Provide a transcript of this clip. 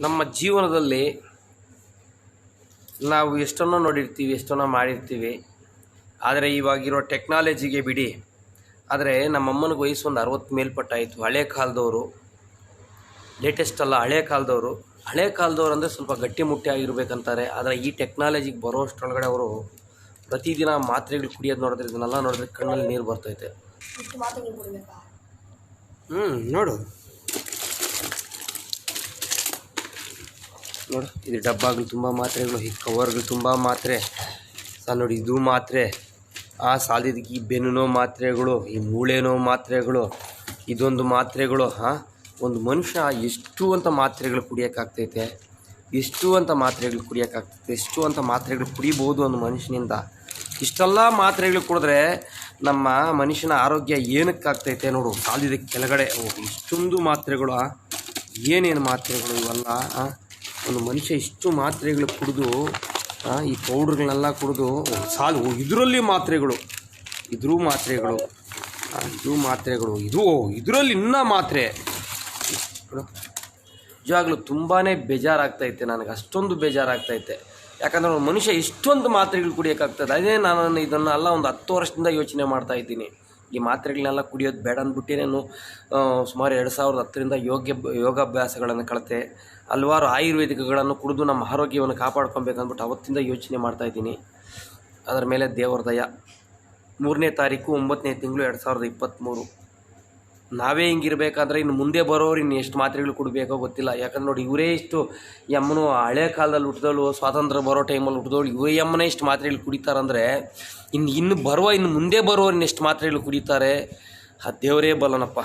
ನಮ್ಮ ಜೀವನದಲ್ಲಿ ನಾವು ಎಷ್ಟನ್ನೋ ನೋಡಿರ್ತೀವಿ, ಎಷ್ಟನ್ನೋ ಮಾಡಿರ್ತೀವಿ. ಆದರೆ ಇವಾಗಿರೋ ಟೆಕ್ನಾಲಜಿಗೆ ಬಿಡಿ. ಆದರೆ ನಮ್ಮಮ್ಮನಿಗೆ ವಯಸ್ಸು ಒಂದು 60 ಮೇಲ್ಪಟ್ಟಾಯಿತು. ಹಳೆ ಕಾಲದವರು, ಲೇಟೆಸ್ಟ್ ಅಲ್ಲ, ಹಳೆ ಕಾಲದವ್ರು ಅಂದರೆ ಸ್ವಲ್ಪ ಗಟ್ಟಿಮುಟ್ಟಿ ಆಗಿರ್ಬೇಕಂತಾರೆ. ಆದರೆ ಈ ಟೆಕ್ನಾಲಜಿಗೆ ಬರೋಷ್ಟರೊಳಗಡೆ ಅವರು ಪ್ರತಿದಿನ ಮಾತ್ರೆಗಳು ಕುಡಿಯೋದು ನೋಡಿದ್ರೆ, ಇದನ್ನೆಲ್ಲ ನೋಡಿದ್ರೆ ಕಣ್ಣಲ್ಲಿ ನೀರು ಬರ್ತೈತೆ. ನೋಡು ಇದು ಡಬ್ಬಗಳು ತುಂಬ ಮಾತ್ರೆಗಳು, ಈ ಕವರ್ಗಳು ತುಂಬ ಮಾತ್ರೆ. ನೋಡಿ ಇದು ಮಾತ್ರೆ, ಆ ಸಾಲಿದಕ್ಕೆ ಈ ಬೆನ್ನು ನೋವು ಮಾತ್ರೆಗಳು, ಈ ಮೂಳೆ ನೋವು ಮಾತ್ರೆಗಳು, ಇದೊಂದು ಮಾತ್ರೆಗಳು. ಒಂದು ಮನುಷ್ಯ ಎಷ್ಟು ಅಂತ ಮಾತ್ರೆಗಳು ಕುಡಿಯೋಕ್ಕಾಗ್ತೈತೆ, ಎಷ್ಟು ಅಂತ ಮಾತ್ರೆಗಳು ಕುಡಿಬೋದು ಒಂದು ಮನುಷ್ಯನಿಂದ. ಇಷ್ಟೆಲ್ಲ ಮಾತ್ರೆಗಳು ಕುಡಿದ್ರೆ ನಮ್ಮ ಮನುಷ್ಯನ ಆರೋಗ್ಯ ಏನಕ್ಕಾಗ್ತೈತೆ ನೋಡು. ಸಾಲಿದಕ್ಕೆ ಕೆಳಗಡೆ ಇಷ್ಟೊಂದು ಮಾತ್ರೆಗಳು, ಏನೇನು ಮಾತ್ರೆಗಳು ಇವೆಲ್ಲ. ಒಂದು ಮನುಷ್ಯ ಇಷ್ಟು ಮಾತ್ರೆಗಳು ಕುಡಿದು, ಈ ಪೌಡ್ರ್ಗಳನ್ನೆಲ್ಲ ಕುಡಿದು ಸಾಲು. ಇದರಲ್ಲಿ ಮಾತ್ರೆಗಳು, ಇದ್ರೂ ಮಾತ್ರೆಗಳು, ಇದರಲ್ಲಿ ಇನ್ನೂ ಮಾತ್ರೆ. ನಿಜವಾಗ್ಲೂ ತುಂಬಾ ಬೇಜಾರಾಗ್ತೈತೆ ನನಗೆ, ಅಷ್ಟೊಂದು ಬೇಜಾರಾಗ್ತೈತೆ. ಯಾಕಂದರೆ ಒಂದು ಮನುಷ್ಯ ಇಷ್ಟೊಂದು ಮಾತ್ರೆಗಳು ಕುಡಿಯೋಕ್ಕಾಗ್ತದೆ. ಅದೇ ನಾನು ಇದನ್ನೆಲ್ಲ ಒಂದು 10 ವರ್ಷದಿಂದ ಯೋಚನೆ ಮಾಡ್ತಾಯಿದ್ದೀನಿ. ಈ ಮಾತ್ರೆಗಳನ್ನೆಲ್ಲ ಕುಡಿಯೋದು ಬೇಡ ಅಂದ್ಬಿಟ್ಟೇ ನಾನು ಸುಮಾರು 2010ರಿಂದ ಯೋಗಾಭ್ಯಾಸಗಳನ್ನು ಕಲಿತೆ. ಹಲವಾರು ಆಯುರ್ವೇದಿಕಗಳನ್ನು ಕುಡಿದು ನಮ್ಮ ಆರೋಗ್ಯವನ್ನು ಕಾಪಾಡ್ಕೊಬೇಕಂದ್ಬಿಟ್ಟು ಅವತ್ತಿಂದ ಯೋಚನೆ ಮಾಡ್ತಾಯಿದ್ದೀನಿ. ಅದರ ಮೇಲೆ ದೇವರ ದಯ. 3ನೇ ತಾರೀಕು 9ನೇ ತಿಂಗಳು 2023. ನಾವೇ ಹಿಂಗಿರ್ಬೇಕಾದ್ರೆ ಇನ್ನು ಮುಂದೆ ಬರೋರು ಇನ್ನು ಎಷ್ಟು ಮಾತ್ರೆಗಳು ಕುಡಬೇಕೋ ಗೊತ್ತಿಲ್ಲ. ಯಾಕಂದ್ರೆ ನೋಡಿ, ಇವರೇ ಇಷ್ಟು ಎಮ್ಮನು ಹಳೆ ಕಾಲದಲ್ಲಿ ಹುಟ್ಟಿದಳು, ಸ್ವಾತಂತ್ರ್ಯ ಬರೋ ಟೈಮಲ್ಲಿ ಹುಟ್ಟಿದವಳು, ಇವರೇ ಎಮ್ಮನೇ ಇಷ್ಟು ಮಾತ್ರೆಗಳು ಕುಡಿತಾರಂದರೆ ಇನ್ನು ಮುಂದೆ ಬರೋರು ಇನ್ನೆಷ್ಟು ಮಾತ್ರೆಗಳು ಕುಡಿತಾರೆ, ಆ ದೇವರೇ ಬಲ್ಲನಪ್ಪ.